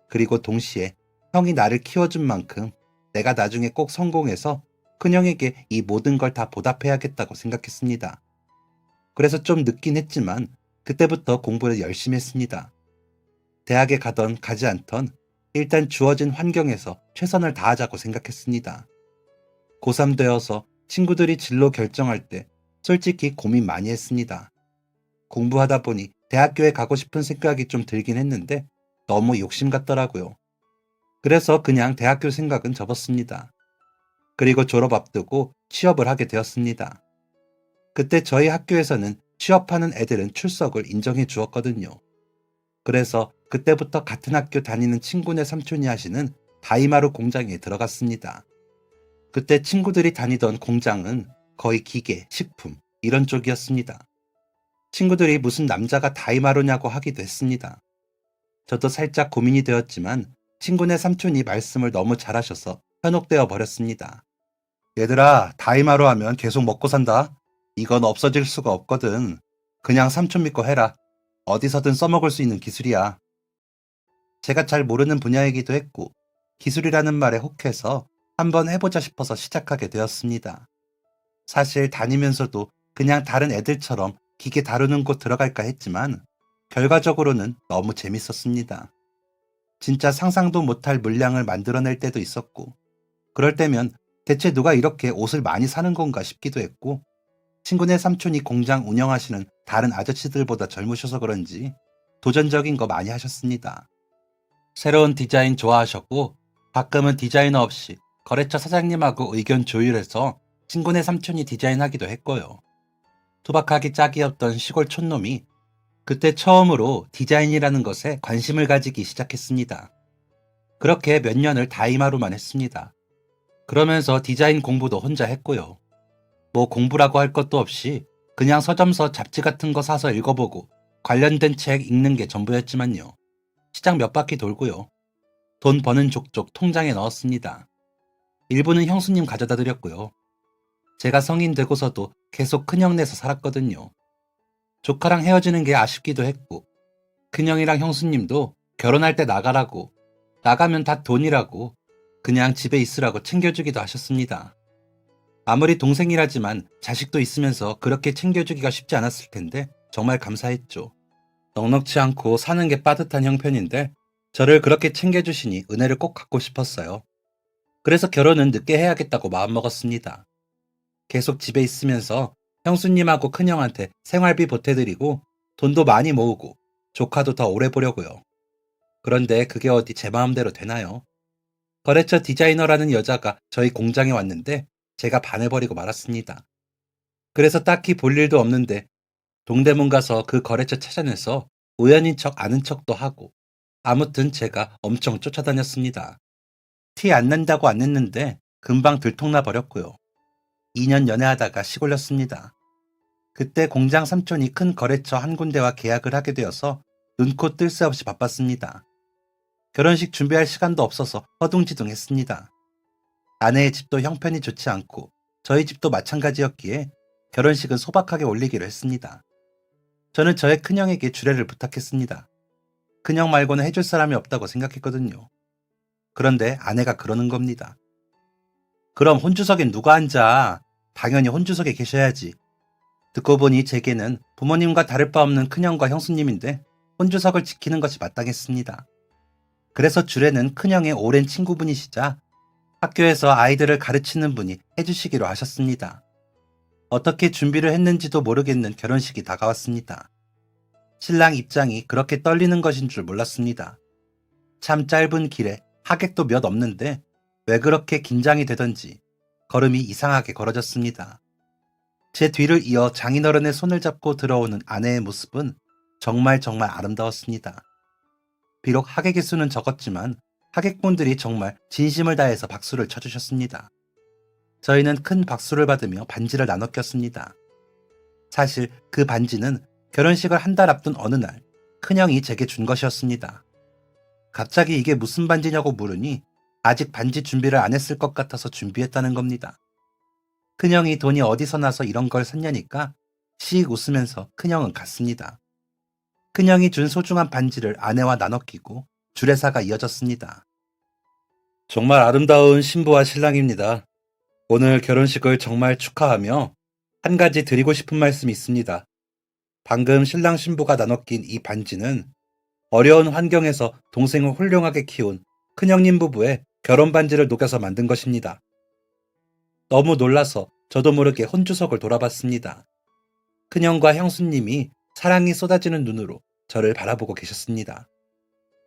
A: 그리고 동시에 형이 나를 키워준 만큼 내가 나중에 꼭 성공해서 큰형에게 이 모든 걸 다 보답해야겠다고 생각했습니다. 그래서 좀 늦긴 했지만 그때부터 공부를 열심히 했습니다. 대학에 가던 가지 않던 일단 주어진 환경에서 최선을 다하자고 생각했습니다. 고3 되어서 친구들이 진로 결정할 때 솔직히 고민 많이 했습니다. 공부하다 보니 대학교에 가고 싶은 생각이 좀 들긴 했는데 너무 욕심 같더라고요. 그래서 그냥 대학교 생각은 접었습니다. 그리고 졸업 앞두고 취업을 하게 되었습니다. 그때 저희 학교에서는 취업하는 애들은 출석을 인정해 주었거든요. 그래서 그때부터 같은 학교 다니는 친구네 삼촌이 하시는 다이마루 공장에 들어갔습니다. 그때 친구들이 다니던 공장은 거의 기계, 식품 이런 쪽이었습니다. 친구들이 무슨 남자가 다이마루냐고 하기도 했습니다. 저도 살짝 고민이 되었지만 친구네 삼촌이 말씀을 너무 잘하셔서 현혹되어 버렸습니다. 얘들아, 다이마루 하면 계속 먹고 산다. 이건 없어질 수가 없거든. 그냥 삼촌 믿고 해라. 어디서든 써먹을 수 있는 기술이야. 제가 잘 모르는 분야이기도 했고 기술이라는 말에 혹해서 한번 해보자 싶어서 시작하게 되었습니다. 사실 다니면서도 그냥 다른 애들처럼 기계 다루는 곳 들어갈까 했지만 결과적으로는 너무 재밌었습니다. 진짜 상상도 못할 물량을 만들어낼 때도 있었고 그럴 때면 대체 누가 이렇게 옷을 많이 사는 건가 싶기도 했고 친구네 삼촌이 공장 운영하시는 다른 아저씨들보다 젊으셔서 그런지 도전적인 거 많이 하셨습니다. 새로운 디자인 좋아하셨고 가끔은 디자이너 없이 거래처 사장님하고 의견 조율해서 친구네 삼촌이 디자인하기도 했고요. 투박하기 짝이 없던 시골 촌놈이 그때 처음으로 디자인이라는 것에 관심을 가지기 시작했습니다. 그렇게 몇 년을 다이마루만 했습니다. 그러면서 디자인 공부도 혼자 했고요. 뭐 공부라고 할 것도 없이 그냥 서점서 잡지 같은 거 사서 읽어보고 관련된 책 읽는 게 전부였지만요. 시장 몇 바퀴 돌고요. 돈 버는 족족 통장에 넣었습니다. 일부는 형수님 가져다 드렸고요. 제가 성인 되고서도 계속 큰형네서 살았거든요. 조카랑 헤어지는 게 아쉽기도 했고 큰형이랑 형수님도 결혼할 때 나가라고 나가면 다 돈이라고 그냥 집에 있으라고 챙겨주기도 하셨습니다. 아무리 동생이라지만 자식도 있으면서 그렇게 챙겨주기가 쉽지 않았을 텐데 정말 감사했죠. 넉넉지 않고 사는 게 빠듯한 형편인데 저를 그렇게 챙겨주시니 은혜를 꼭 갚고 싶었어요. 그래서 결혼은 늦게 해야겠다고 마음먹었습니다. 계속 집에 있으면서 형수님하고 큰형한테 생활비 보태드리고 돈도 많이 모으고 조카도 더 오래 보려고요. 그런데 그게 어디 제 마음대로 되나요? 거래처 디자이너라는 여자가 저희 공장에 왔는데 제가 반해버리고 말았습니다. 그래서 딱히 볼 일도 없는데 동대문 가서 그 거래처 찾아내서 우연인 척 아는 척도 하고 아무튼 제가 엄청 쫓아다녔습니다. 티 안 난다고 안 냈는데 금방 들통나 버렸고요. 2년 연애하다가 시골렸습니다. 그때 공장 삼촌이 큰 거래처 한 군데와 계약을 하게 되어서 눈코 뜰 새 없이 바빴습니다. 결혼식 준비할 시간도 없어서 허둥지둥했습니다. 아내의 집도 형편이 좋지 않고 저희 집도 마찬가지였기에 결혼식은 소박하게 올리기로 했습니다. 저는 저의 큰형에게 주례를 부탁했습니다. 큰형 말고는 해줄 사람이 없다고 생각했거든요. 그런데 아내가 그러는 겁니다. 그럼 혼주석엔 누가 앉아? 당연히 혼주석에 계셔야지. 듣고 보니 제게는 부모님과 다를 바 없는 큰형과 형수님인데 혼주석을 지키는 것이 마땅했습니다. 그래서 주례는 큰형의 오랜 친구분이시자 학교에서 아이들을 가르치는 분이 해주시기로 하셨습니다. 어떻게 준비를 했는지도 모르겠는 결혼식이 다가왔습니다. 신랑 입장이 그렇게 떨리는 것인 줄 몰랐습니다. 참 짧은 길에 하객도 몇 없는데 왜 그렇게 긴장이 되던지 걸음이 이상하게 걸어졌습니다. 제 뒤를 이어 장인어른의 손을 잡고 들어오는 아내의 모습은 정말 아름다웠습니다. 비록 하객의 수는 적었지만 하객분들이 정말 진심을 다해서 박수를 쳐주셨습니다. 저희는 큰 박수를 받으며 반지를 나눠 꼈습니다. 사실 그 반지는 결혼식을 한 달 앞둔 어느 날 큰형이 제게 준 것이었습니다. 갑자기 이게 무슨 반지냐고 물으니 아직 반지 준비를 안 했을 것 같아서 준비했다는 겁니다. 큰형이 돈이 어디서 나서 이런 걸 샀냐니까 씩 웃으면서 큰형은 갔습니다. 큰형이 준 소중한 반지를 아내와 나눠 끼고 주례사가 이어졌습니다. 정말 아름다운 신부와 신랑입니다. 오늘 결혼식을 정말 축하하며 한 가지 드리고 싶은 말씀이 있습니다. 방금 신랑 신부가 나눠 낀 이 반지는 어려운 환경에서 동생을 훌륭하게 키운 큰형님 부부의 결혼 반지를 녹여서 만든 것입니다. 너무 놀라서 저도 모르게 혼주석을 돌아봤습니다. 큰형과 형수님이 사랑이 쏟아지는 눈으로 저를 바라보고 계셨습니다.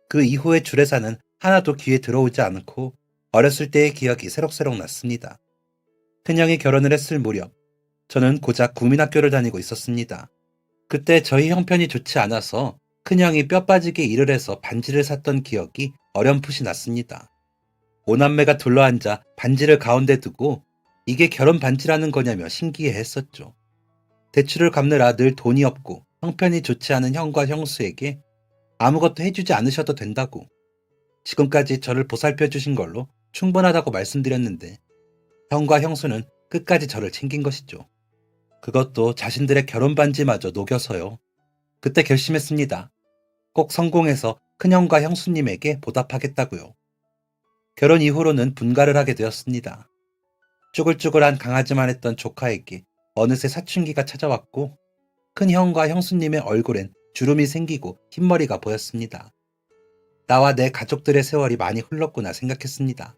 A: 그 이후의 주례사는 하나도 귀에 들어오지 않고 어렸을 때의 기억이 새록새록 났습니다. 큰형이 결혼을 했을 무렵 저는 고작 국민학교를 다니고 있었습니다. 그때 저희 형편이 좋지 않아서 큰형이 뼈 빠지게 일을 해서 반지를 샀던 기억이 어렴풋이 났습니다. 오남매가 둘러앉아 반지를 가운데 두고 이게 결혼 반지라는 거냐며 신기해했었죠. 대출을 갚느라 늘 돈이 없고 형편이 좋지 않은 형과 형수에게 아무것도 해주지 않으셔도 된다고 지금까지 저를 보살펴 주신 걸로 충분하다고 말씀드렸는데 형과 형수는 끝까지 저를 챙긴 것이죠. 그것도 자신들의 결혼 반지마저 녹여서요. 그때 결심했습니다. 꼭 성공해서 큰형과 형수님에게 보답하겠다고요. 결혼 이후로는 분가를 하게 되었습니다. 쭈글쭈글한 강아지만 했던 조카에게 어느새 사춘기가 찾아왔고 큰형과 형수님의 얼굴엔 주름이 생기고 흰머리가 보였습니다. 나와 내 가족들의 세월이 많이 흘렀구나 생각했습니다.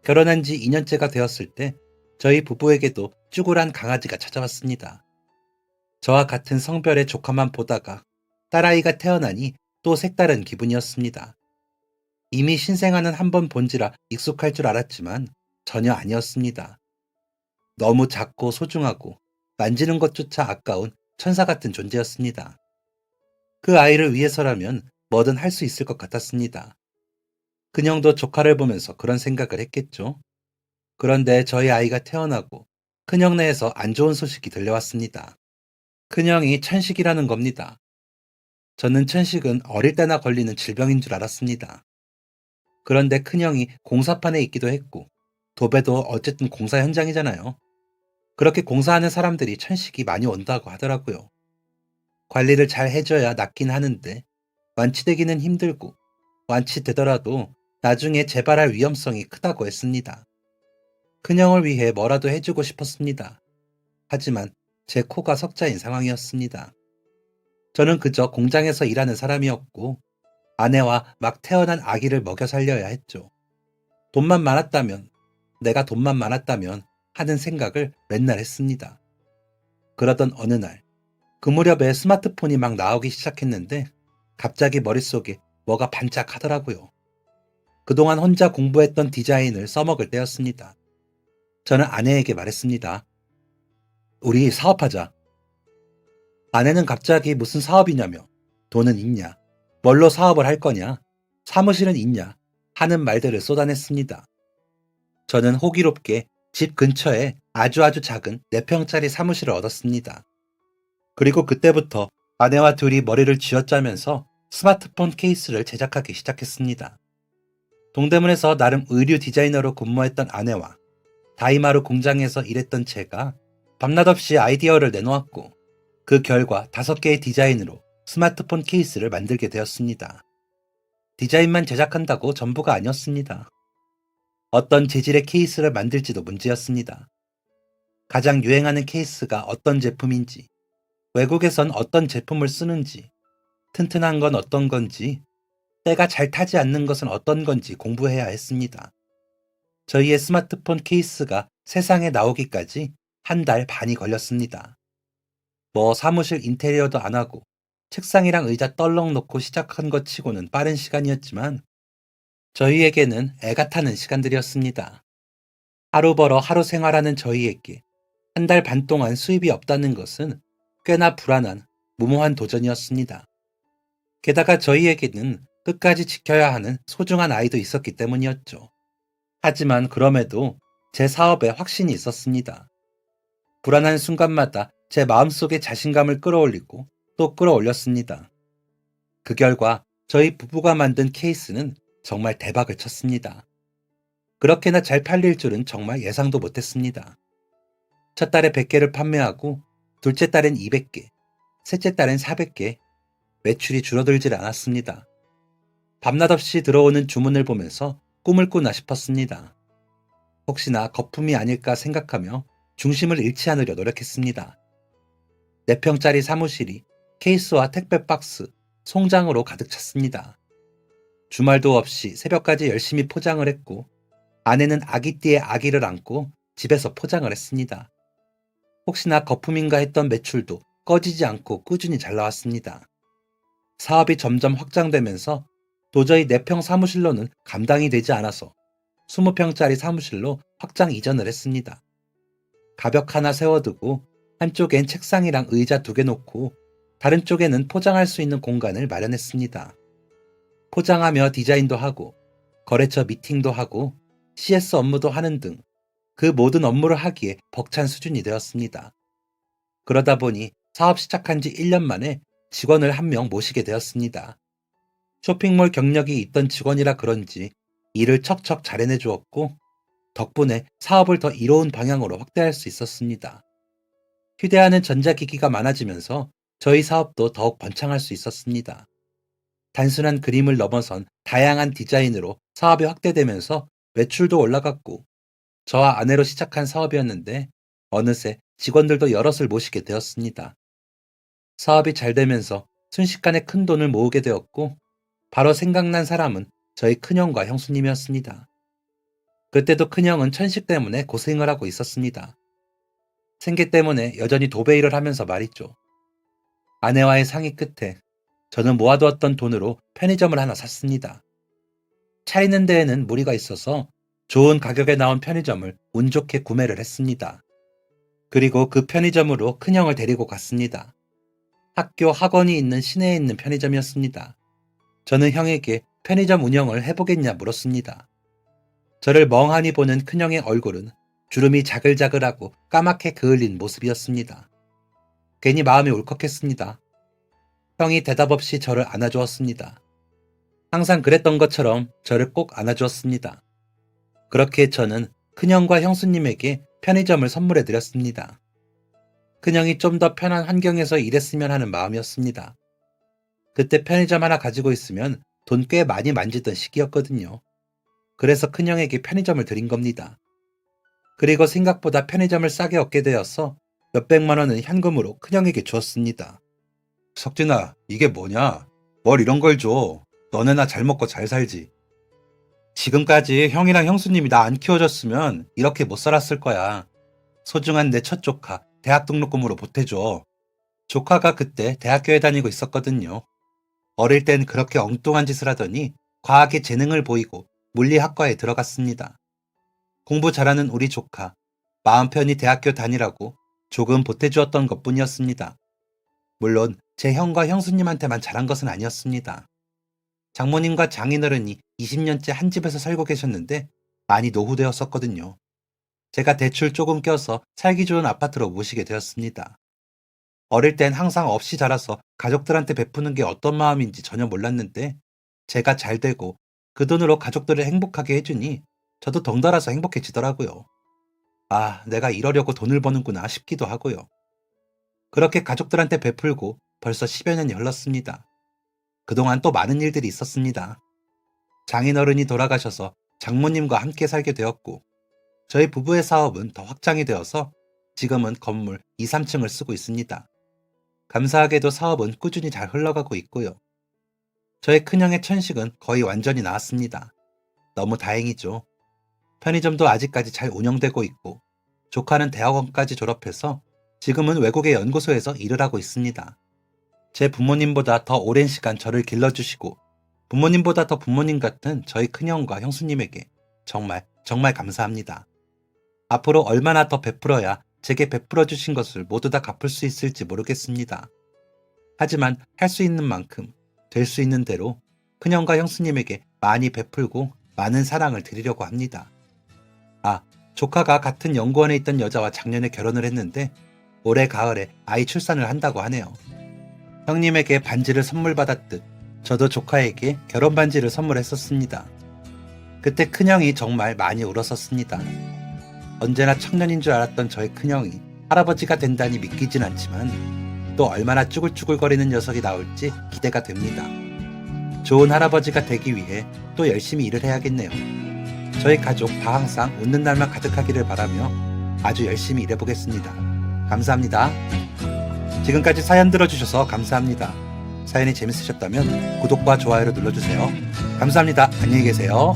A: 결혼한 지 2년째가 되었을 때 저희 부부에게도 쭈글한 강아지가 찾아왔습니다. 저와 같은 성별의 조카만 보다가 딸아이가 태어나니 또 색다른 기분이었습니다. 이미 신생아는 한 번 본지라 익숙할 줄 알았지만 전혀 아니었습니다. 너무 작고 소중하고 만지는 것조차 아까운 천사 같은 존재였습니다. 그 아이를 위해서라면 뭐든 할 수 있을 것 같았습니다. 큰형도 조카를 보면서 그런 생각을 했겠죠. 그런데 저희 아이가 태어나고 큰형 내에서 안 좋은 소식이 들려왔습니다. 큰형이 천식이라는 겁니다. 저는 천식은 어릴 때나 걸리는 질병인 줄 알았습니다. 그런데 큰형이 공사판에 있기도 했고 도배도 어쨌든 공사 현장이잖아요. 그렇게 공사하는 사람들이 천식이 많이 온다고 하더라고요. 관리를 잘 해줘야 낫긴 하는데 완치되기는 힘들고 완치되더라도 나중에 재발할 위험성이 크다고 했습니다. 큰형을 위해 뭐라도 해주고 싶었습니다. 하지만 제 코가 석자인 상황이었습니다. 저는 그저 공장에서 일하는 사람이었고 아내와 막 태어난 아기를 먹여 살려야 했죠. 돈만 많았다면, 내가 돈만 많았다면 하는 생각을 맨날 했습니다. 그러던 어느 날, 그 무렵에 스마트폰이 막 나오기 시작했는데 갑자기 머릿속에 뭐가 반짝하더라고요. 그동안 혼자 공부했던 디자인을 써먹을 때였습니다. 저는 아내에게 말했습니다. 우리 사업하자. 아내는 갑자기 무슨 사업이냐며, 돈은 있냐, 뭘로 사업을 할 거냐, 사무실은 있냐 하는 말들을 쏟아냈습니다. 저는 호기롭게 집 근처에 아주 작은 4평짜리 사무실을 얻었습니다. 그리고 그때부터 아내와 둘이 머리를 쥐어짜면서 스마트폰 케이스를 제작하기 시작했습니다. 동대문에서 나름 의류 디자이너로 근무했던 아내와 다이마루 공장에서 일했던 제가 밤낮 없이 아이디어를 내놓았고 그 결과 5개의 디자인으로 스마트폰 케이스를 만들게 되었습니다. 디자인만 제작한다고 전부가 아니었습니다. 어떤 재질의 케이스를 만들지도 문제였습니다. 가장 유행하는 케이스가 어떤 제품인지, 외국에선 어떤 제품을 쓰는지, 튼튼한 건 어떤 건지, 때가 잘 타지 않는 것은 어떤 건지 공부해야 했습니다. 저희의 스마트폰 케이스가 세상에 나오기까지 1달 반이 걸렸습니다. 뭐 사무실 인테리어도 안 하고 책상이랑 의자 떨렁 놓고 시작한 것 치고는 빠른 시간이었지만 저희에게는 애가 타는 시간들이었습니다. 하루 벌어 하루 생활하는 저희에게 1달 반 동안 수입이 없다는 것은 꽤나 불안한 무모한 도전이었습니다. 게다가 저희에게는 끝까지 지켜야 하는 소중한 아이도 있었기 때문이었죠. 하지만 그럼에도 제 사업에 확신이 있었습니다. 불안한 순간마다 제 마음속에 자신감을 끌어올리고 또 끌어올렸습니다. 그 결과 저희 부부가 만든 케이스는 정말 대박을 쳤습니다. 그렇게나 잘 팔릴 줄은 정말 예상도 못했습니다. 첫 달에 100개를 판매하고 둘째 달엔 200개, 셋째 달엔 400개, 매출이 줄어들질 않았습니다. 밤낮 없이 들어오는 주문을 보면서 꿈을 꾸나 싶었습니다. 혹시나 거품이 아닐까 생각하며 중심을 잃지 않으려 노력했습니다. 4평짜리 사무실이 케이스와 택배 박스, 송장으로 가득 찼습니다. 주말도 없이 새벽까지 열심히 포장을 했고 아내는 아기띠에 아기를 안고 집에서 포장을 했습니다. 혹시나 거품인가 했던 매출도 꺼지지 않고 꾸준히 잘 나왔습니다. 사업이 점점 확장되면서 도저히 4평 사무실로는 감당이 되지 않아서 20평짜리 사무실로 확장 이전을 했습니다. 가벽 하나 세워두고 한쪽엔 책상이랑 의자 2개 놓고 다른 쪽에는 포장할 수 있는 공간을 마련했습니다. 포장하며 디자인도 하고 거래처 미팅도 하고 CS 업무도 하는 등 그 모든 업무를 하기에 벅찬 수준이 되었습니다. 그러다 보니 사업 시작한 지 1년 만에 직원을 1명 모시게 되었습니다. 쇼핑몰 경력이 있던 직원이라 그런지 일을 척척 잘 해내 주었고 덕분에 사업을 더 이로운 방향으로 확대할 수 있었습니다. 휴대하는 전자기기가 많아지면서 저희 사업도 더욱 번창할 수 있었습니다. 단순한 그림을 넘어선 다양한 디자인으로 사업이 확대되면서 매출도 올라갔고 저와 아내로 시작한 사업이었는데 어느새 직원들도 여럿을 모시게 되었습니다. 사업이 잘 되면서 순식간에 큰 돈을 모으게 되었고 바로 생각난 사람은 저희 큰형과 형수님이었습니다. 그때도 큰형은 천식 때문에 고생을 하고 있었습니다. 생계 때문에 여전히 도배 일을 하면서 말이죠. 아내와의 상의 끝에 저는 모아두었던 돈으로 편의점을 하나 샀습니다. 차리는 데에는 무리가 있어서 좋은 가격에 나온 편의점을 운 좋게 구매를 했습니다. 그리고 그 편의점으로 큰형을 데리고 갔습니다. 학교 학원이 있는 시내에 있는 편의점이었습니다. 저는 형에게 편의점 운영을 해보겠냐 물었습니다. 저를 멍하니 보는 큰형의 얼굴은 주름이 자글자글하고 까맣게 그을린 모습이었습니다. 괜히 마음이 울컥했습니다. 형이 대답 없이 저를 안아주었습니다. 항상 그랬던 것처럼 저를 꼭 안아주었습니다. 그렇게 저는 큰형과 형수님에게 편의점을 선물해드렸습니다. 큰형이 좀 더 편한 환경에서 일했으면 하는 마음이었습니다. 그때 편의점 하나 가지고 있으면 돈 꽤 많이 만지던 시기였거든요. 그래서 큰형에게 편의점을 드린 겁니다. 그리고 생각보다 편의점을 싸게 얻게 되어서 몇백만 원은 현금으로 큰형에게 주었습니다. 석진아, 이게 뭐냐? 뭘 이런 걸 줘. 너네나 잘 먹고 잘 살지. 지금까지 형이랑 형수님이 나 안 키워줬으면 이렇게 못 살았을 거야. 소중한 내 첫 조카 대학 등록금으로 보태줘. 조카가 그때 대학교에 다니고 있었거든요. 어릴 땐 그렇게 엉뚱한 짓을 하더니 과학에 재능을 보이고 물리학과에 들어갔습니다. 공부 잘하는 우리 조카, 마음 편히 대학교 다니라고 조금 보태주었던 것뿐이었습니다. 물론 제 형과 형수님한테만 잘한 것은 아니었습니다. 장모님과 장인어른이 20년째 한 집에서 살고 계셨는데 많이 노후되었었거든요. 제가 대출 조금 껴서 살기 좋은 아파트로 모시게 되었습니다. 어릴 땐 항상 없이 자라서 가족들한테 베푸는 게 어떤 마음인지 전혀 몰랐는데 제가 잘 되고 그 돈으로 가족들을 행복하게 해주니 저도 덩달아서 행복해지더라고요. 아, 내가 이러려고 돈을 버는구나 싶기도 하고요. 그렇게 가족들한테 베풀고 벌써 10여 년이 흘렀습니다. 그동안 또 많은 일들이 있었습니다. 장인어른이 돌아가셔서 장모님과 함께 살게 되었고 저희 부부의 사업은 더 확장이 되어서 지금은 건물 2, 3층을 쓰고 있습니다. 감사하게도 사업은 꾸준히 잘 흘러가고 있고요. 저희 큰형의 천식은 거의 완전히 나았습니다. 너무 다행이죠. 편의점도 아직까지 잘 운영되고 있고 조카는 대학원까지 졸업해서 지금은 외국의 연구소에서 일을 하고 있습니다. 제 부모님보다 더 오랜 시간 저를 길러주시고 부모님보다 더 부모님 같은 저희 큰형과 형수님에게 정말 감사합니다. 앞으로 얼마나 더 베풀어야 제게 베풀어 주신 것을 모두 다 갚을 수 있을지 모르겠습니다. 하지만 할 수 있는 만큼 될 수 있는 대로 큰형과 형수님에게 많이 베풀고 많은 사랑을 드리려고 합니다. 아, 조카가 같은 연구원에 있던 여자와 작년에 결혼을 했는데 올해 가을에 아이 출산을 한다고 하네요. 형님에게 반지를 선물 받았듯 저도 조카에게 결혼 반지를 선물했었습니다. 그때 큰형이 정말 많이 울었었습니다. 언제나 청년인 줄 알았던 저의 큰형이 할아버지가 된다니 믿기진 않지만 또 얼마나 쭈글쭈글거리는 녀석이 나올지 기대가 됩니다. 좋은 할아버지가 되기 위해 또 열심히 일을 해야겠네요. 저희 가족 다 항상 웃는 날만 가득하기를 바라며 아주 열심히 일해보겠습니다. 감사합니다. 지금까지 사연 들어주셔서 감사합니다. 사연이 재밌으셨다면 구독과 좋아요를 눌러주세요. 감사합니다. 안녕히 계세요.